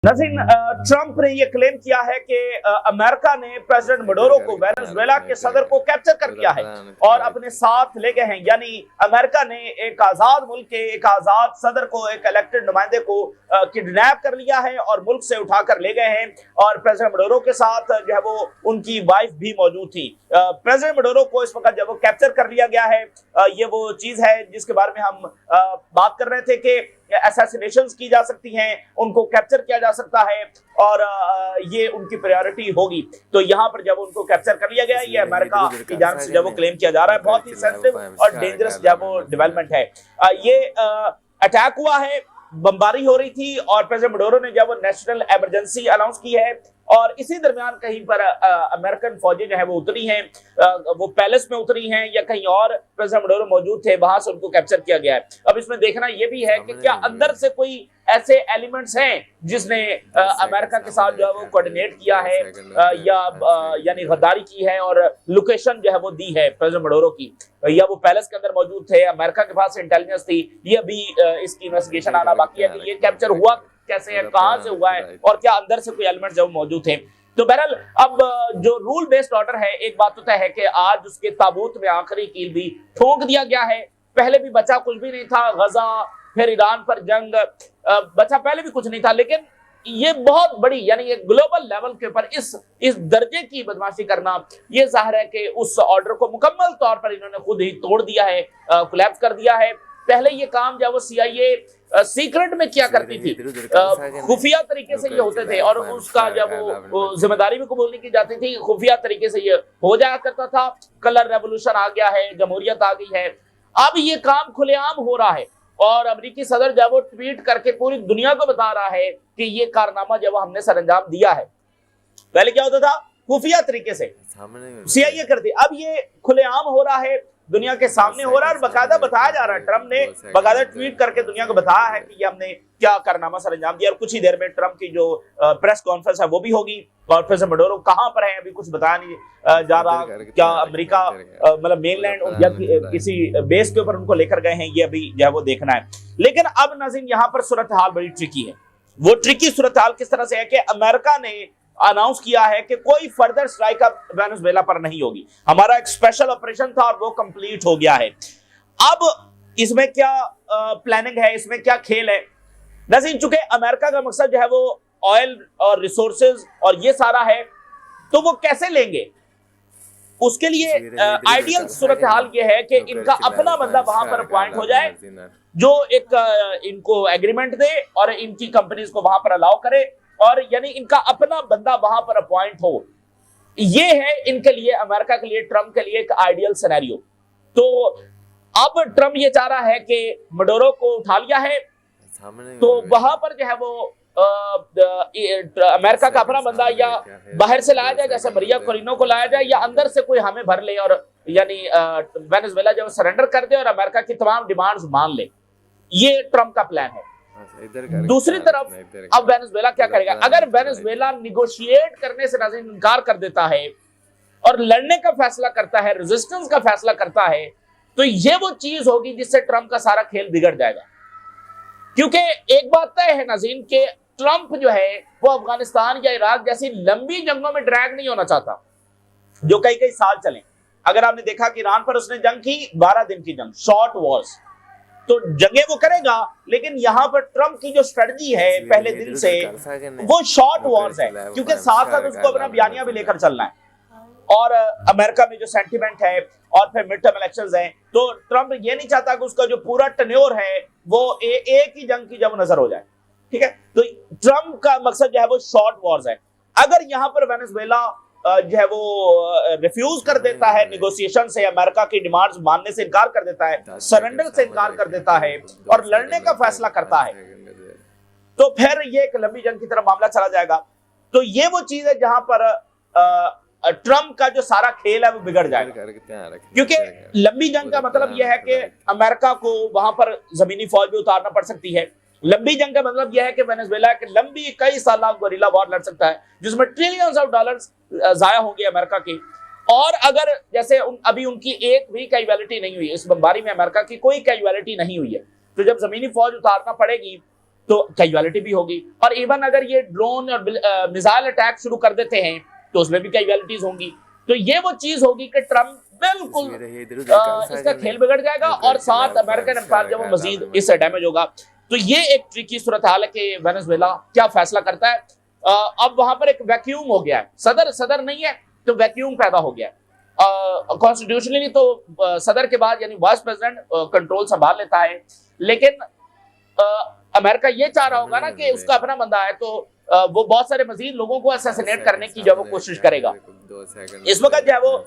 नज़ीर, Trump ने यह claim किया है कि अमेरिका ने प्रेसिडेंट मडोरो को वेनेजुएला के सदर को कैप्चर कर लिया है और अपने साथ ले गए हैं। यानी अमेरिका ने एक आजाद मुल्क के एक आजाद सदर को, एक इलेक्टेड नुमाइंदे को किडनैप कर लिया है और मुल्क से उठाकर ले गए हैं। और प्रेसिडेंट मडोरो के साथ जो है वो उनकी वाइफ भी मौजूद थी। प्रेसिडेंट मडोरो को इस वक्त जब वो कैप्चर कर लिया गया है, ये वो चीज है जिसके बारे में हम बात कर रहे थे कि असैसिनेशंस की जा सकती हैं, उनको कैप्चर किया जा सकता है और ये उनकी प्रायोरिटी होगी। तो यहाँ पर जब उनको कैप्चर कर लिया गया, ये अमेरिका की जानिब से जब वो क्लेम किया जा रहा है, बहुत ही सेंसिटिव और डेंजरस जब वो डेवलपमेंट है। ये अटैक हुआ है, बमबारी हो रही थी और प्रेसिडेंट मडोरो ने जब वो नेशनल इमरजेंसी अनाउंस की है और इसी दरमियान कहीं पर अमेरिकन फौजें जो है वो उतरी हैं, वो पैलेस में उतरी हैं या कहीं और प्रेसिडेंट मडोरो मौजूद थे, वहां से उनको कैप्चर किया गया है। अब इसमें देखना यह भी है कि क्या अंदर से कोई ऐसे एलिमेंट्स हैं जिसने अमेरिका के साथ जो है वो कोऑर्डिनेट किया है या यानी गद्दारी की है और लोकेशन जो है वो दी है प्रेसिडेंट मडोरो की, या वो पैलेस के अंदर मौजूद थे, अमेरिका के पास इंटेलिजेंस थी। ये अभी इसकी इन्वेस्टिगेशन आना बाकी है कि ये कैप्चर हुआ कैसे है, कहां से हुआ है और क्या अंदर से कोई एलिमेंट जो मौजूद थे। तो बहरहाल अब जो रूल बेस्ड ऑर्डर है, एक बात तो तय है कि आज उसके ताबूत में आखिरी कील भी ठोक दिया गया है। पहले भी बचा कुछ भी नहीं था, गजा फिर ईरान पर जंग, बचा पहले भी कुछ नहीं था, लेकिन ये बहुत बड़ी यानी एक ग्लोबल लेवल के ऊपर इस दर्जे की बदमाशी करना, ये जाहिर है कि उस ऑर्डर को मुकम्मल तौर पर इन्होंने खुद ही तोड़ दिया है, कोलैप्स कर दिया है। पहले ये काम जब वो CIA सीक्रेट में किया करती थी, खुफिया तरीके से ये होते थे और उसका जब वो जिम्मेदारी भी कबूल नहीं की जाती थी, खुफिया तरीके से ये हो जाया करता था। कलर रेवोल्यूशन आ गया है, जमहूरियत आ गई है, अब ये काम खुलेआम हो रहा है और अमेरिकी सदर जब वो ट्वीट करके पूरी दुनिया को बता रहा है कि ये कारनामा जब हमने सरअंजाम दिया है। पहले क्या होता था, खुफिया तरीके से CIA करती, अब ये खुलेआम हो रहा है, दुनिया के सामने हो रहा है और बकायदा बताया जा रहा है। ट्रंप ने बकायदा ट्वीट करके दुनिया को बताया है कि ये हमने क्या कारनामा सरअंजाम दिया और कुछ ही देर में ट्रंप की जो प्रेस कॉन्फ्रेंस है वो भी होगी। और प्रेसिडेंट मडोरो कहां पर है अभी कुछ बताया नहीं जा रहा, क्या अमेरिका मतलब मेनलैंड या किसी बेस के ऊपर उनको लेकर गए हैं, ये अभी जो है वो देखना है। लेकिन अब नाज़रीन यहाँ पर सूरत हाल बड़ी ट्रिकी है। वो ट्रिकी सूरत हाल किस तरह से है कि अमेरिका ने अनाउंस किया है कि कोई फर्दर स्ट्राइक अब वेनेजुएला पर नहीं होगी। हमारा एक स्पेशल ऑपरेशन था और वो कंप्लीट हो गया है। अब इसमें क्या प्लानिंग है, इसमें क्या खेल है नाज़रीन? चूंकि अमेरिका का मकसद जो है वो ऑयल और रिसोर्सेज और ये सारा है, तो वो कैसे लेंगे? उसके लिए आइडियल सूरत हाल ये है कि इनका अपना बंदा वहां पर अपॉइंट हो जाए जो एक इनको एग्रीमेंट दे और इनकी कंपनीज को वहां पर अलाउ करे और यानी इनका अपना बंदा वहां पर अपॉइंट हो। ये है इनके लिए, अमेरिका के लिए, ट्रंप के लिए एक आइडियल सिनेरियो। तो अब ट्रंप ये चाह रहा है कि मडोरो को उठा लिया है तो वहां पर जो है वो अमेरिका का अपना बंदा या बाहर से लाया जाए, जैसे मरिया कोरिनो को लाया जाए, या अंदर से कोई हमें भर ले और यानी वेनेजुएला जब सरेंडर कर दे और अमेरिका की तमाम डिमांड्स मान ले। ये ट्रंप का प्लान है। दूसरी तरफ अब वेनेजुएला क्या करेगा? अगर वेनेजुएला निगोशिएट करने से नाज़रीन इनकार कर देता है और लड़ने का फैसला करता है, रेजिस्टेंस का फैसला करता है, तो ये वो चीज होगी जिससे ट्रंप का सारा खेल बिगड़ जाएगा। क्योंकि एक बात तय है नाज़रीन कि ट्रंप जो है वो अफगानिस्तान या इराक जैसी लंबी जंगों में ड्रैग नहीं होना चाहता जो कई कई साल चले। अगर आपने देखा कि ईरान पर उसने जंग की, 12 दिन की जंग, शॉर्ट वॉर्स, तो जंगे वो करेगा, लेकिन यहाँ पर ट्रंप की जो स्ट्रेटजी है पहले दिन से वो शॉर्ट वॉर्स है, क्योंकि साथ साथ उसको अपना बयानिया भी लेकर चलना है और अमेरिका में जो सेंटिमेंट है और फिर मिड टर्म इलेक्शंस हैं, तो ट्रंप ये नहीं चाहता कि उसका जो पूरा टेन्योर है वो एक ही जंग की जब नजर हो जाए। ठीक है, तो ट्रंप का मकसद जो है वो शॉर्ट वॉर्स है। अगर यहाँ पर वेनेजुएला जो है वो रिफ्यूज कर देता है निगोशिएशन से, अमेरिका की डिमांड्स मानने से इनकार कर देता है, सरेंडर से इनकार कर देता है और लड़ने का फैसला करता है, तो फिर ये एक लंबी जंग की तरफ मामला चला जाएगा। तो ये वो चीज है जहां पर ट्रंप का जो सारा खेल है वो बिगड़ जाएगा। क्योंकि लंबी जंग का मतलब यह है कि अमेरिका को वहां पर जमीनी फौज भी उतारना पड़ सकती है। लंबी जंग का मतलब यह है कि वेनेजुएला के लंबी कई साल गोरिल्ला वॉर लड़ सकता है जिसमें ट्रिलियंस ऑफ डॉलर्स जाया होंगे अमेरिका के। और अगर जैसे अभी उनकी एक भी कैजुअलिटी नहीं हुई, इस बमबारी में अमेरिका की कोई कैजुअलिटी नहीं हुई है, तो जब जमीनी फौज उतारना पड़ेगी तो कैजुअलिटी भी होगी। और इवन अगर ये ड्रोन और मिसाइल अटैक शुरू कर देते हैं तो उसमें भी कैजुअलिटीज होंगी। तो ये वो चीज होगी कि ट्रम्प बिल्कुल इसका खेल बिगड़ जाएगा और साथ अमेरिकन एम्पायर जो वो मजीद इससे डैमेज होगा। तो ये एक ट्रिकी सूरत हाल है कि वेनेजुएला क्या फैसला करता है। अब वहां पर एक वैक्यूम हो गया है, सदर नहीं है तो वैक्यूम पैदा हो गया है। कॉन्स्टिट्यूशनली तो सदर के बाद यानी वाइस प्रेसिडेंट कंट्रोल संभाल लेता है, लेकिन अमेरिका ये चाह रहा होगा ना कि उसका अपना बंदा है तो वो बहुत सारे मजीद लोगों को असैसिनेट करने की जो वो कोशिश करेगा। इस वक्त जो है वो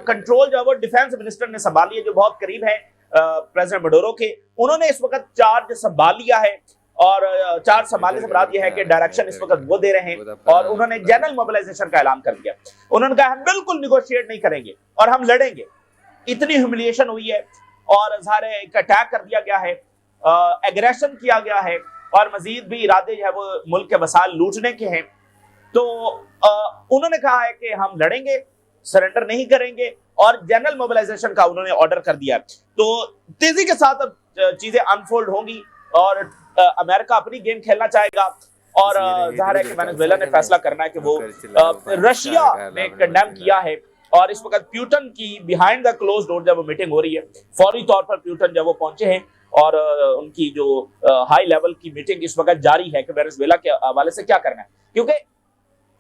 कंट्रोल जो है वो डिफेंस मिनिस्टर ने संभाली है, जो बहुत करीब है प्रेसिडेंट मडोरो के। उन्होंने इस वक्त चार्ज संभाल लिया है और चार्ज संभालने से मुराद यह है कि डायरेक्शन इस वक्त वो दे रहे हैं और उन्होंने जनरल मोबिलाइजेशन का ऐलान कर दिया। उन्होंने कहा हम बिल्कुल निगोशिएट नहीं करेंगे और हम लड़ेंगे। इतनी ह्यूमिलिएशन हुई है और ज़ाहिर है एक अटैक कर दिया गया है, एग्रेशन किया गया है और मजीद भी इरादे जो है वो मुल्क के वसाइल लूटने के हैं। तो उन्होंने कहा है कि हम लड़ेंगे, सरेंडर नहीं करेंगे और जनरल मोबिलाइजेशन का उन्होंने ऑर्डर कर दिया। तो तेजी के साथ अब चीजें अनफोल्ड होंगी और अमेरिका अपनी गेम खेलना चाहेगा और जाहिर है कि वेनेजुएला ने फैसला करना है कि वो रशिया ने कंडेम किया है और इस वक्त प्यूटन की बिहाइंड द क्लोज डोर जब वो मीटिंग हो रही है, फौरी तौर पर प्यूटन जब वो पहुंचे हैं और उनकी जो हाई लेवल की मीटिंग इस वक्त जारी है कि वेनेजुएला के हवाले से क्या करना है। क्योंकि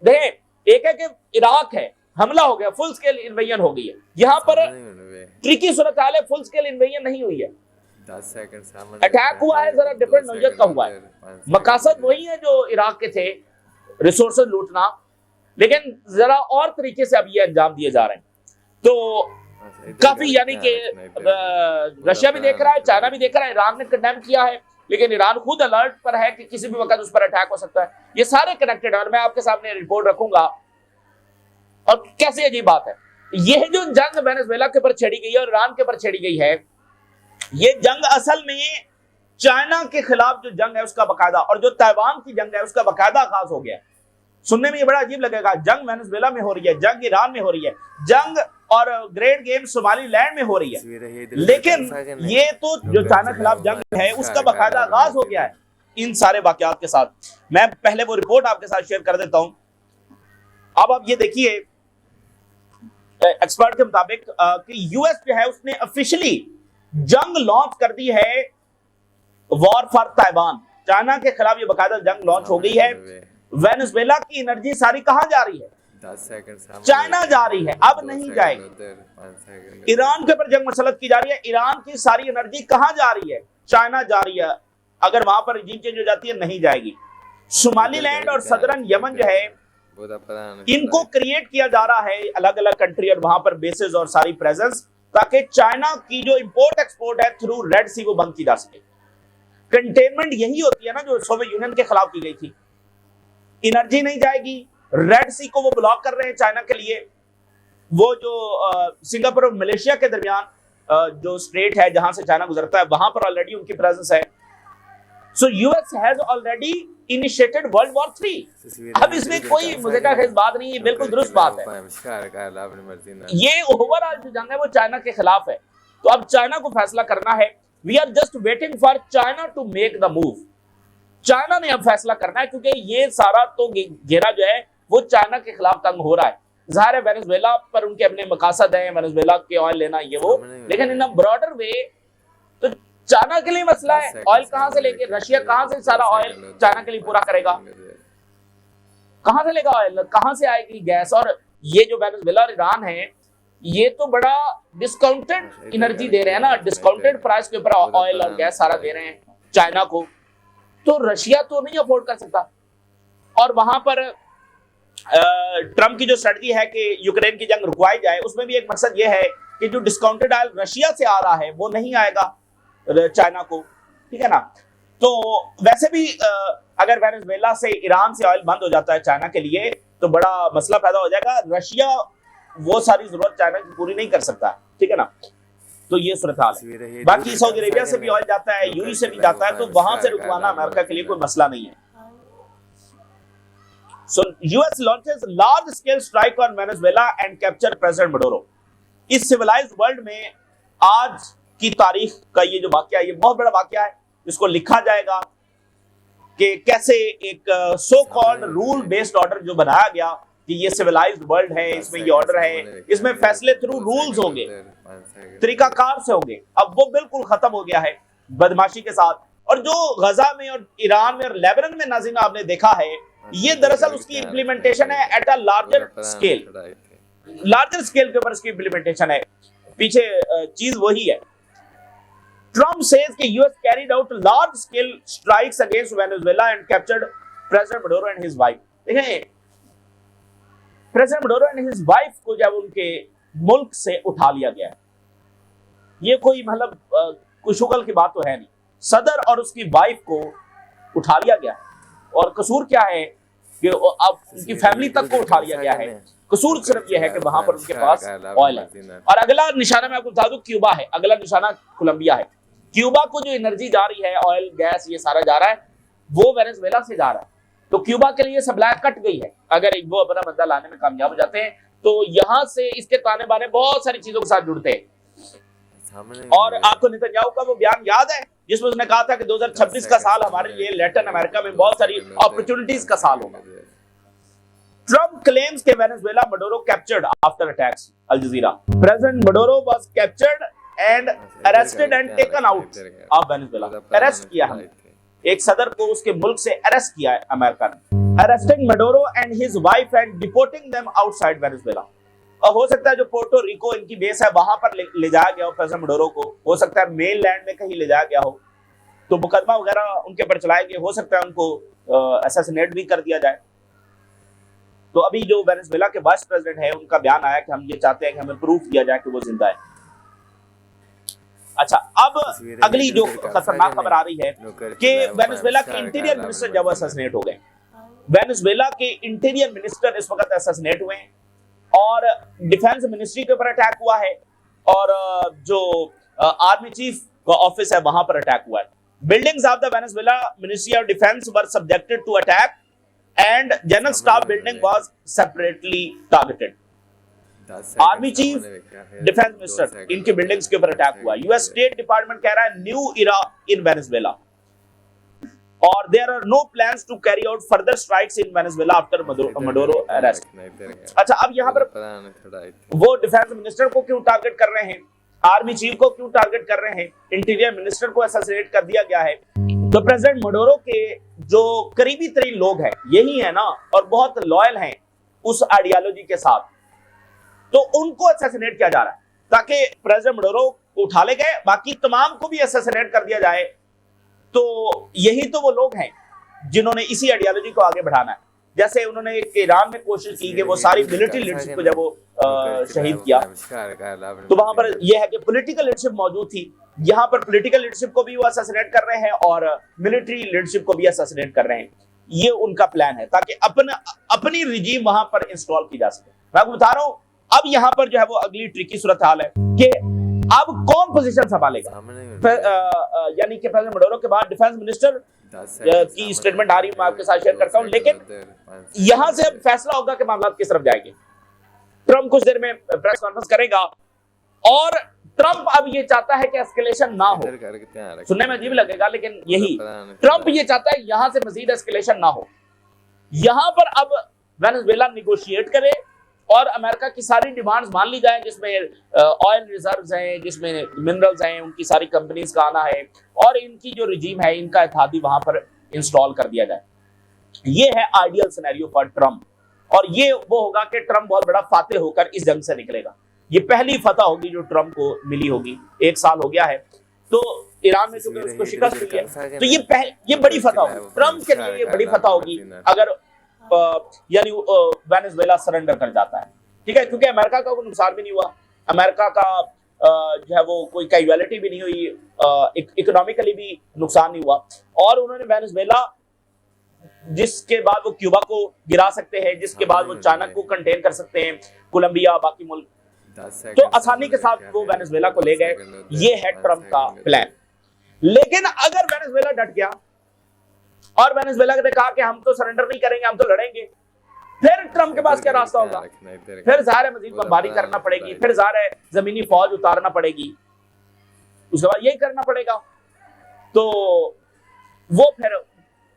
देखें, एक है कि इराक है, हमला हो गया, फुल स्केल इन्वेजन हो गई है। यहाँ पर ट्रिकी सूरत हाल है, फुल स्केल इन्वेजन नहीं हुई है, 10 सेकंड अटैक हुआ है, जरा डिफरेंट नौयत का हुआ है। मकासद वही है जो इराक के थे, रिसोर्सेज लूटना, लेकिन जरा और तरीके से अब ये अंजाम दिए जा रहे हैं। तो काफी यानी कि रशिया भी देख रहा है, चाइना भी देख रहा है, ईरान ने कंडेम किया है, लेकिन ईरान खुद अलर्ट पर है कि किसी भी वक्त उस पर अटैक हो सकता है। ये सारे कनेक्टेड है और मैं आपके सामने रिपोर्ट रखूंगा। और कैसे अजीब बात है, यह जो जंग वेनेजुएला के ऊपर छेड़ी गई है और ईरान के ऊपर छेड़ी गई है, ये जंग असल में चाइना के खिलाफ जो जंग है उसका बकायदा, और जो ताइवान की जंग है उसका बकायदा आगाज हो गया है। सुनने में ये बड़ा अजीब लगेगा, जंग वेनेजुएला में हो रही है, जंग ईरान में हो रही है, जंग और ग्रेट गेम सोमालीलैंड में हो रही है, लेकिन ये तो जो चाइना के खिलाफ जंग है उसका बकायदा आगाज हो गया है इन सारे वाकयात के साथ। मैं पहले वो रिपोर्ट आपके साथ शेयर कर देता हूं। अब आप ये देखिए, एक्सपर्ट के मुताबिक कि यूएस जो है उसने ऑफिशियली जंग लॉन्च कर दी है, वॉर फॉर ताइवान। चाइना के खिलाफ ये बकायदा जंग लॉन्च हो गई है। वेनेजुएला की एनर्जी सारी कहां जा रही है? 10 सेकंड चाइना जा रही है, अब नहीं जाएगी। ईरान के ऊपर जंग मसलत की जा रही है, ईरान की सारी एनर्जी कहां जा रही है? चाइना जा रही है। अगर वहां पर रजीम चेंज हो जाती है नहीं जाएगी। सोमालीलैंड और सदरन यमन जो है इनको क्रिएट किया जा रहा है अलग अलग कंट्री और वहां पर बेसेस और सारी प्रेजेंस, ताकि चाइना की जो इंपोर्ट एक्सपोर्ट है थ्रू रेड सी वो बंद की जा सके। कंटेनमेंट यही होती है ना जो सोवियत यूनियन के खिलाफ की गई थी। एनर्जी नहीं जाएगी, रेड सी को वो ब्लॉक कर रहे हैं चाइना के लिए। वो जो सिंगापुर और मलेशिया के दरमियान जो स्ट्रेट है जहां से चाइना गुजरता है, वहां पर ऑलरेडी उनकी प्रेजेंस है। So US has already initiated world war 3। अब इसमें कोई मुज़ेक़ा बात नहीं है, बिल्कुल दुरुस्त बात है। ये ओवरऑल जो जंग है वो चाइना के खिलाफ है। तो अब चाइना को फैसला करना है। We are just waiting for China to make the move. China ने अब फैसला करना है, क्योंकि ये सारा तो घेरा जो है वो चाइना के खिलाफ तंग हो रहा है। जाहिर है वेनेजुएला पर उनके अपने मकासद हैं, वेनेजुएला के ऑयल लेना ये वो, लेकिन इन अ ब्रॉडर वे तो चाइना के लिए मसला है। ऑयल कहां से लेके, रशिया कहां से सारा ऑयल चाइना के लिए पूरा करेगा? कहां से लेगा ऑयल, कहां से आएगी गैस? और ये जो वेनेजुएला और ईरान है ये तो बड़ा डिस्काउंटेड एनर्जी दे रहे हैं ना, डिस्काउंटेड प्राइस के ऊपर ऑयल और गैस सारा दे रहे हैं चाइना को। तो रशिया तो नहीं अफोर्ड कर सकता। और वहां पर ट्रंप की जो स्ट्रेटजी है कि यूक्रेन की जंग रुकवाई जाए, उसमें भी एक मकसद ये है कि जो डिस्काउंटेड ऑयल रशिया से आ रहा है वो नहीं आएगा चाइना को, ठीक है ना। तो वैसे भी अगर वेनेजुएला से ईरान से ऑयल बंद हो जाता है चाइना के लिए तो बड़ा मसला पैदा हो जाएगा। रशिया वो सारी जरूरत चाइना की पूरी नहीं कर सकता, ठीक है ना। तो ये सूरत हाल है। बाकी सऊदी अरेबिया से भी ऑयल जाता है, यूएई से भी जाता है, तो वहां से रुकवाना अमेरिका के लिए कोई मसला नहीं है। So US launches large scale strike on Venezuela and capture President Maduro। इस civilized world में आज की तारीख का ये जो वाकया है ये बहुत बड़ा वाकया है, जिसको लिखा जाएगा कि कैसे एक so called rule based order जो बनाया गया कि ये सिविलाइज्ड वर्ल्ड है, इसमें ये ऑर्डर है, इसमें फैसले थ्रू रूल्स होंगे, तरीकाकार से होंगे, अब वो बिल्कुल खत्म हो गया है बदमाशी के साथ। और जो गजा में और ईरान में और लेबनान में नाज़रीन आपने देखा है, ये दरअसल उसकी इम्प्लीमेंटेशन है एट अ लार्जर स्केल के ऊपर इसकी इम्प्लीमेंटेशन है। पीछे चीज वही है। ट्रम्प सेज कि US carried out large scale strikes against Venezuela and captured president Maduro and his wife. देखें, president Maduro and his wife को जब उनके मुल्क से उठा लिया गया है, ये कोई मतलब कोई शुगल की बात तो है नहीं। सदर और उसकी वाइफ को उठा लिया गया है और कसूर क्या है कि अब उनकी फैमिली तक को उठा लिया गया है। कसूर सिर्फ यह है कि वहां पर उनके पास ऑयल है। और अगला निशाना मैं आपको बता दूं क्यूबा है, अगला निशाना कोलंबिया है। क्यूबा को जो एनर्जी जा रही है, ऑयल गैस ये सारा जा रहा है, वो वेनेजुएला से जा रहा है। तो क्यूबा के लिए सप्लाई कट गई है। अगर वो अपना बंदा लाने में कामयाब हो जाते हैं तो यहाँ से इसके ताने बाने बहुत सारी चीजों के साथ जुड़ते हैं। और आपको नेतन्याहू का वो बयान याद है जिसमें उसने कहा था कि 2026 का साल हमारे लिए लैटिन अमेरिका में बहुत सारी अपॉर्चुनिटीज का साल होगा। Trump claims that Venezuela Maduro captured after attacks. Al Jazeera. President Maduro was captured and arrested and taken out of Venezuela. Arrest किया हमने, एक सदर को उसके मुल्क से अरेस्ट किया है अमेरिका ने। Arresting Maduro and his wife and deporting them outside Venezuela. और हो सकता है जो पोर्टो रिको इनकी बेस है वहां पर ले जाया गया हो प्रेसिडेंट मडोरो को, हो सकता है मेन लैंड में कहीं ले जाया गया हो, तो मुकदमा वगैरह उनके पर चलाए गए, हो सकता है उनको असैसिनेट भी कर दिया जाए। तो अभी जो वेनेजुएला के वाइस प्रेसिडेंट है उनका बयान आया कि हम ये चाहते हैं कि हमें प्रूफ दिया जाए कि वो जिंदा है। अच्छा, अब अगली जो खतरनाक खबर आ रही है कि वेनेजुएला के इंटीरियर मिनिस्टर जब असैसिनेट हो गए। वेनेजुएला के इंटीरियर मिनिस्टर इस वक्त असैसिनेट हुए हैं और डिफेंस मिनिस्ट्री के ऊपर अटैक हुआ है और जो आर्मी चीफ का ऑफिस है वहां पर अटैक हुआ है। Buildings of the Venezuela ministry of defence were subjected to attack and general staff building was separately targeted. Army chief, defence minister, इनकी बिल्डिंग्स के ऊपर अटैक हुआ। यूएस स्टेट डिपार्टमेंट कह रहा है न्यू इरा इन वेनेजुएला और there are no plans to carry out further strikes in Venezuela after Maduro arrest. अच्छा, अब यहाँ पर वो डिफेंस मिनिस्टर को क्यों टारगेट कर रहे हैं, आर्मी चीफ को क्यों टारगेट कर रहे हैं, इंटीरियर मिनिस्टर को असैसिनेट कर दिया गया है। तो प्रेसिडेंट मडोरो के जो करीबी तरीन लोग हैं यही है ना, और बहुत लॉयल हैं उस आइडियोलॉजी के साथ, तो उनको असैसिनेट किया जा रहा है ताकि प्रेसिडेंट मडोरो को उठा ले गए, बाकी तमाम को भी असैसिनेट कर दिया जाए। तो यही तो वो लोग हैं जिन्होंने इसी आइडियोलॉजी को आगे बढ़ाना है। जैसे उन्होंने ईरान में कोशिश की कि वो सारी मिलिट्री लीडरशिप को जब वो शहीद किया तो वहां पर यह है कि पॉलिटिकल लीडरशिप मौजूद थी, यहाँ पर पॉलिटिकल लीडरशिप को भी वो असैसिनेट कर रहे हैं और मिलिट्री लीडरशिप को भी असैसिनेट कर रहे हैं। ये उनका प्लान है ताकि अपनी रिजीम वहां पर इंस्टॉल की जा सके। मैं आपको बता रहा हूं, अब यहाँ पर जो है वो अगली ट्रिकी सूरत हाल है कि अब कौन पोजीशन संभालेगा। यानी कि प्रेसिडेंट मडोरो के बाद डिफेंस मिनिस्टर की स्टेटमेंट आ रही है, मैं आपके साथ शेयर करता हूं, लेकिन यहां से अब फैसला होगा कि मामला किस तरफ जाएंगे। ट्रम्प कुछ देर में प्रेस कॉन्फ्रेंस करेगा और ट्रम्प अब ये चाहता है कि एस्केलेशन ना हो। सुनने में अजीब लगेगा लेकिन यही ट्रम्प ये चाहता है, यहां से मजीद एस्केलेशन ना हो। यहां पर अब वेनेजुएला निगोशिएट करे और अमेरिका की सारी डिमांड्स मान ली जाए, जिसमें ऑयल रिजर्व्स हैं, जिसमें मिनरल्स हैं, उनकी सारी कंपनीज का आना है और इनकी जो रिजीम है इनका इत्तेहादी वहां पर इंस्टॉल कर दिया जाए। ये है आइडियल सिनेरियो फॉर ट्रम्प और ये वो होगा कि ट्रम्प बहुत बड़ा फातेह होकर इस जंग से निकलेगा। ये पहली फतह होगी जो ट्रम्प को मिली होगी। 1 साल हो गया है तो ईरान में चूंकि उसको शिकस्त हुई है तो ये बड़ी फतह होगी ट्रम्प के लिए, ये बड़ी फतह होगी अगर यानी वेनेजुएला सरेंडर कर जाता है। ठीक है, क्योंकि अमेरिका का कोई नुकसान भी नहीं हुआ, अमेरिका का जो है वो कोई कैजुअलिटी भी नहीं हुई, इकोनॉमिकली भी नुकसान नहीं हुआ और उन्होंने वेनेजुएला जिसके बाद वो क्यूबा को गिरा सकते हैं, जिसके बाद वो चाइना को कंटेन कर सकते हैं, कोलंबिया, बाकी मुल्क, तो आसानी के साथ वो वेनेजुएला को ले गए। ये है ट्रम्प का प्लान। लेकिन अगर वेनेजुएला डट गया और वेनेजुएला ने कहा कि हम तो सरेंडर नहीं करेंगे, हम तो लड़ेंगे, फिर ट्रम्प के पास क्या रास्ता होगा? फिर ज़ाहिर है मजीद बमबारी करना पड़ेगी, फिर ज़ाहिर है जमीनी फौज उतारना पड़ेगी, उसके बाद यही करना पड़ेगा। तो वो फिर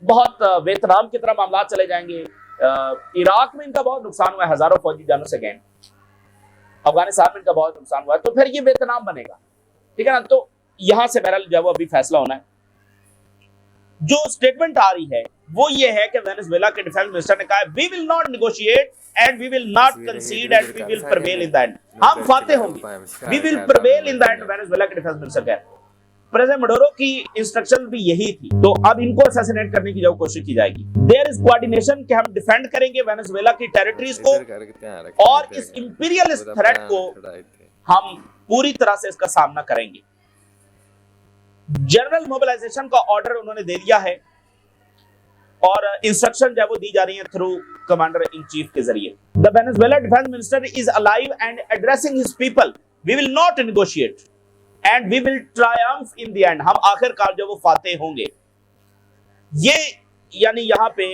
बहुत वियतनाम की तरह मामला चले जाएंगे, इराक में इनका बहुत नुकसान हुआ है, हजारों फौजी जानों से गए, अफगानिस्तान में इनका बहुत नुकसान हुआ है, तो फिर ये वियतनाम बनेगा, ठीक है ना। तो यहां से बहरहाल जब अभी फैसला होना है। जो स्टेटमेंट आ रही है वो ये है कि वेनेजुएला के डिफेंस मिनिस्टर ने कहा है we will not negotiate and we will not concede and we will prevail in the end. हम फाते होंगे, we will prevail in the end, Venezuela के डिफेंस मिनिस्टर कह रहे हैं। प्रेसिडेंट मडोरो की इंस्ट्रक्शन भी यही थी, तो अब इनको असैसिनेट करने की जो कोशिश की जाएगी। देयर इज कोऑर्डिनेशन कि हम डिफेंड करेंगे वेनेजुएला की टेरिटरीज को और इस इंपीरियलिस्ट थ्रेट को हम पूरी तरह से इसका सामना करेंगे। जनरल मोबिलाइजेशन का ऑर्डर उन्होंने दे दिया है और इंस्ट्रक्शन जो है वो दी जा रही है थ्रू कमांडर इन चीफ के जरिए। The Venezuela defence minister is alive and addressing his people, we will not negotiate and we will triumph in the end. हम आखिरकार जो वो फाते होंगे। ये यानी यहाँ पे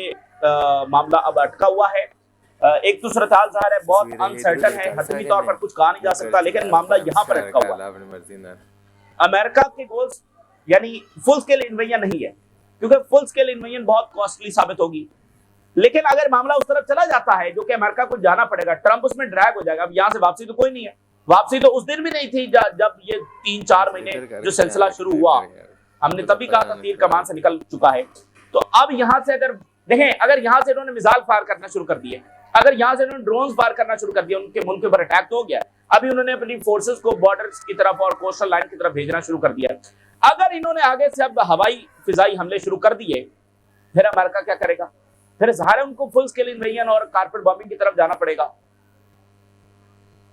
मामला अब अटका हुआ है। एक तो सूरत हाल ज़ाहिर है बहुत अनसर्टन है, हतमी तौर पर कुछ कहा नहीं जा सकता, लेकिन मामला यहाँ पर अटका हुआ है। अमेरिका के गोल्स यानी फुल स्केल इन्वेजन नहीं है, क्योंकि फुल स्केल इन्वेजन बहुत कॉस्टली साबित होगी। लेकिन अगर मामला उस तरफ चला जाता है जो कि अमेरिका को जाना पड़ेगा, ट्रंप उसमें ड्रैग हो जाएगा। अब यहां से वापसी तो कोई नहीं है, वापसी तो उस दिन भी नहीं थी जब ये 3-4 महीने जो सिलसिला शुरू हुआ, हमने तभी कहा था तीर कमान से निकल चुका है। तो अब यहां से अगर देखें, अगर यहां से इन्होंने मिसाइल फायर करना शुरू कर दिए, अगर यहां से इन्होंने ड्रोन फायर करना शुरू कर दिया, उनके मुल्क के ऊपर अटैक तो हो गया। अभी उन्होंने अपनी फोर्सेस को बॉर्डर्स की तरफ और कोस्टल लाइन की तरफ भेजना शुरू कर दिया। अगर इन्होंने आगे से अब हवाई फिजाई हमले शुरू कर दिए, फिर अमेरिका क्या करेगा? फिर ज़ाहिर है उनको फुल स्केल इन्वेजन और कारपेट बॉम्बिंग की तरफ जाना पड़ेगा।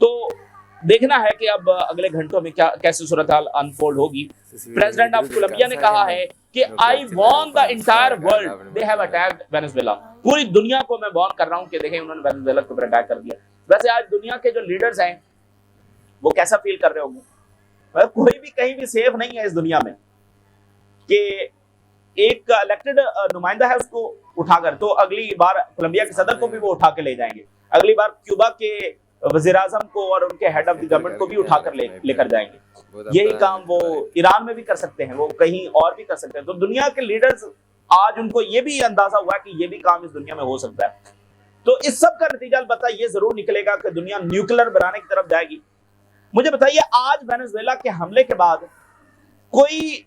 तो देखना है कि अब अगले घंटों में क्या कैसी सूरत हाल अनफोल्ड होगी। प्रेसिडेंट ऑफ कोलंबिया ने कहा है कि I warn the entire world they have attacked Venezuela. पूरी दुनिया को मैं वॉर्न कर रहा हूं कि देखें उन्होंने वेनेजुएला के ऊपर अटैक कर दिया। वैसे आज दुनिया के जो लीडर्स हैं वो कैसा फील कर रहे होंगे? कोई भी कहीं भी सेफ नहीं है इस दुनिया में कि एक इलेक्टेड नुमाइंदा है उसको उठाकर, तो अगली बार कोलंबिया के सदर को भी वो उठा के ले जाएंगे, अगली बार क्यूबा के वज़ीर आज़म को और उनके हेड ऑफ द गवर्नमेंट को भी उठाकर लेकर जाएंगे। यही काम वो ईरान में भी कर सकते हैं, वो कहीं और भी कर सकते हैं। तो दुनिया के लीडर्स आज उनको ये भी अंदाजा हुआ कि ये भी काम इस दुनिया में हो सकता है। तो इस सब का नतीजा अलबत्ता ये जरूर निकलेगा कि दुनिया न्यूक्लियर बनाने की तरफ जाएगी। मुझे बताइए, आज वेनेजुएला के हमले के बाद कोई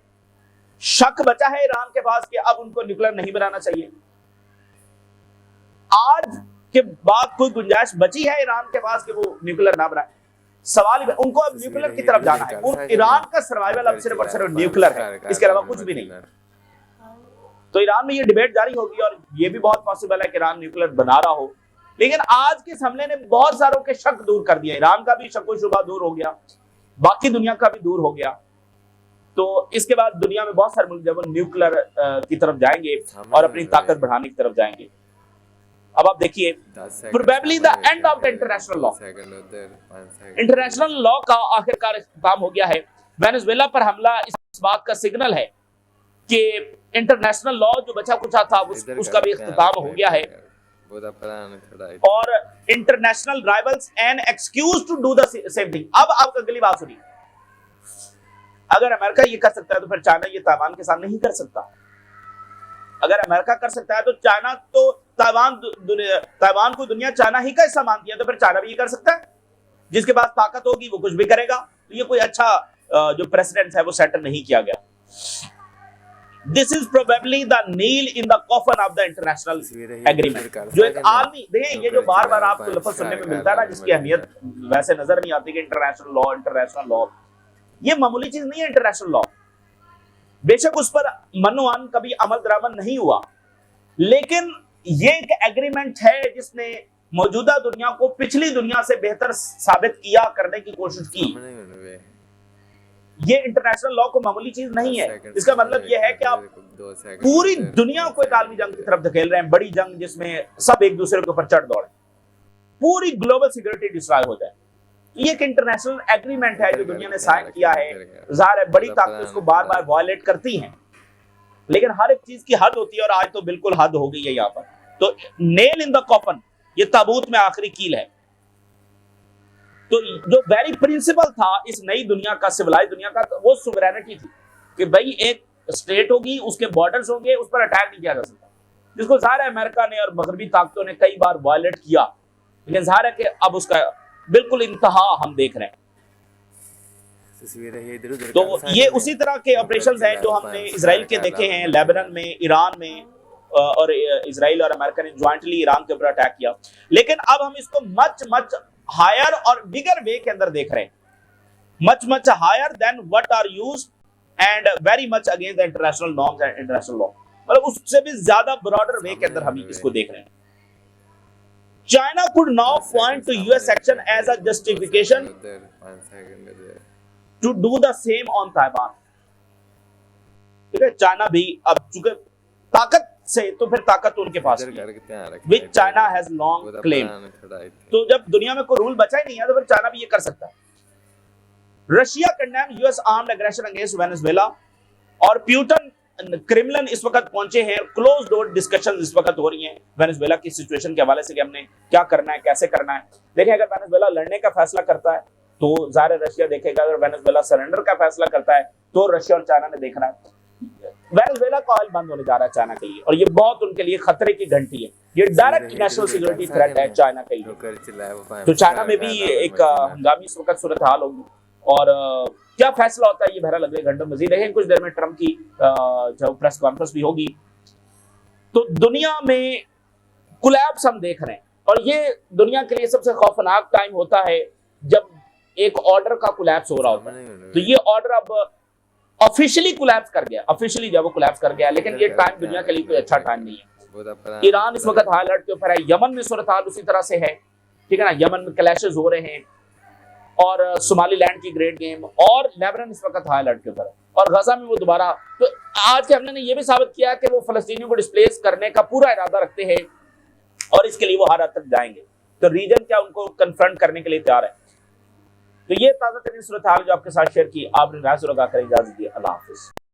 शक बचा है ईरान के पास कि अब उनको न्यूक्लियर नहीं बनाना चाहिए? आज के बाद कोई गुंजाइश बची है ईरान के पास कि वो न्यूक्लियर ना बनाए? सवाल ही, उनको अब न्यूक्लियर की तरफ जाना है। ईरान का सर्वाइवल अब सिर्फ और सिर्फ न्यूक्लियर है, इसके अलावा कुछ भी नहीं। तो ईरान में ये डिबेट जारी होगी और ये भी बहुत पॉसिबल है कि ईरान न्यूक्लियर बना रहा हो। लेकिन आज के इस हमले ने बहुत सारों के शक दूर कर दिया। ईरान का भी शक शुबा दूर हो गया, बाकी दुनिया का भी दूर हो गया। तो इसके बाद दुनिया में बहुत सारे मुल्क जब इंक्लूड की तरफ जाएंगे और अपनी ताकत बढ़ाने की तरफ जाएंगे। अब आप देखिए, probably the end of the international law, international law का आखिरकार इख्तिताम हो गया है। वेनेजुएला पर हमला इस बात का सिग्नल है कि इंटरनेशनल लॉ जो बचा कुचा था उसका भी इख्तिताम हो गया है और international rivals an excuse to do the same thing. अब आप अगली बात सुनिए, अगर अमेरिका ये कर सकता है तो फिर चाइना ये ताइवान के साथ नहीं कर सकता। अगर अमेरिका कर सकता है तो चाइना तो ताइवान को दुनिया चाइना ही का हिस्सा मानती है, तो फिर चाइना भी ये कर सकता है। जिसके पास ताकत होगी वो कुछ भी करेगा। तो ये कोई अच्छा जो प्रेसिडेंट है वो सेटल नहीं किया गया। This is probably the nail in the coffin of the international agreement। जो एक आलमी, देखिए ये जो बार बार आपको लफ्ज़ सुनने में मिलता है ना, जिसकी अहमियत वैसे नजर नहीं आती कि इंटरनेशनल लॉ, ये मामूली चीज नहीं है। इंटरनेशनल लॉ बेशक उस पर मनोअन कभी अमल दरामद नहीं हुआ, लेकिन ये एक एग्रीमेंट है जिसने मौजूदा दुनिया को पिछली दुनिया से बेहतर साबित किया करने की कोशिश की। ये इंटरनेशनल लॉ को मामूली चीज नहीं है। इसका मतलब ये है कि आप पूरी दुनिया को एक आलमी जंग की तरफ धकेल रहे हैं, बड़ी जंग जिसमें सब एक दूसरे के ऊपर चढ़ दौड़े, पूरी ग्लोबल सिक्योरिटी डिस्ट्रॉय हो जाए। ये एक इंटरनेशनल एग्रीमेंट है जो दुनिया ने साइन किया है। जाहिर है बड़ी ताकतें उसको बार बार वायलेट करती हैं, लेकिन हर एक चीज की हद होती है और आज तो बिल्कुल हद हो गई है यहाँ पर। तो नेल इन द कॉफन, ये ताबूत में आखिरी कील है। तो जो वेरी प्रिंसिपल था इस नई दुनिया का, सिविलाइज दुनिया का, वो सुवरेनिटी थी कि भाई एक स्टेट होगी, उसके बॉर्डर्स होंगे, उस पर अटैक नहीं किया जा सकता, जिसको ज़ाहिर है अमेरिका ने और मगरबी ताकतों ने कई बार वायलेट किया, लेकिन ज़ाहिर है कि अब उसका बिल्कुल इंतहा हम देख रहे हैं। तो ये उसी तरह के ऑपरेशंस हैं जो हमने इजराइल के देखे हैं, लेबनान में, ईरान में, और इजराइल और अमेरिका ने ज्वाइंटली ईरान के ऊपर अटैक किया। लेकिन अब हम इसको मच मच हायर और बिगर वे के अंदर देख रहे हैं, much higher than what are used and very much against the international norms and international law, मतलब उससे भी ज्यादा ब्रॉडर वे के अंदर हम इसको देख रहे हैं। China could now point to US action as a justification to do the same on Taiwan. ठीक है, चाइना भी अब चूंकि ताकत से, तो फिर ताकत उनके पास विच चाइना हैज लॉन्ग क्लेम। तो जब दुनिया में कोई रूल बचा ही नहीं है तो फिर चाइना भी ये कर सकता है। Russia condemn US armed aggression against Venezuela, और प्यूटन क्रेमलिन इस वक्त पहुंचे हैं, क्लोज डोर डिस्कशन इस वक्त हो रही हैं वेनेजुएला की सिचुएशन के हवाले से कि हमने क्या करना है, कैसे करना है। देखें, अगर वेनेजुएला लड़ने का फैसला करता है तो ज़ाहिर रशिया देखेगा, अगर वेनेजुएला सरेंडर का फैसला करता है तो रशिया और चाइना ने देखना है। वेनेजुएला का ऑयल बंद होने जा रहा है चाइना के लिए, और ये बहुत उनके लिए खतरे की घंटी है, ये डायरेक्ट नेशनल सिक्योरिटी थ्रेट है चाइना के लिए। तो चाइना में भी एक हंगामी इस वक्त सूरत हाल होगी, और क्या फैसला होता है ये बहरहाल अगले घंटों में मजीद देखें। कुछ देर में ट्रंप की जो प्रेस कॉन्फ्रेंस भी होगी। तो दुनिया में कोलैप्स हम देख रहे हैं, और ये दुनिया के लिए सबसे खौफनाक टाइम होता है जब एक ऑर्डर का कोलैप्स हो रहा होता है। तो ये ऑर्डर अब ऑफिशियली कोलैप्स कर गया, ऑफिशियली जब वो कोलैप्स कर गया, लेकिन ये टाइम दुनिया के लिए कोई अच्छा टाइम नहीं है। ईरान इस वक्त हाई अलर्ट के ऊपर है, यमन में सूरत हाल उसी तरह से है, ठीक है ना, यमन में क्लैशेस हो रहे हैं, और सोमालीलैंड की ग्रेट गेम, और लेबनान इस वक्त हाई अलर्ट के ऊपर है, और गजा में वो दोबारा। तो आज के हमने ये भी साबित किया कि वो फलस्तीनियों को डिस्प्लेस करने का पूरा इरादा रखते हैं, और इसके लिए वो हर हद तक जाएंगे। तो रीजन क्या उनको कन्फ्रंट करने के लिए तैयार है। तो ये ताज़ा तरीन सूरत हाल जो आपके साथ शेयर की, आपने राय सुलगा कर इजाजत दी। अल्लाह हाफिज।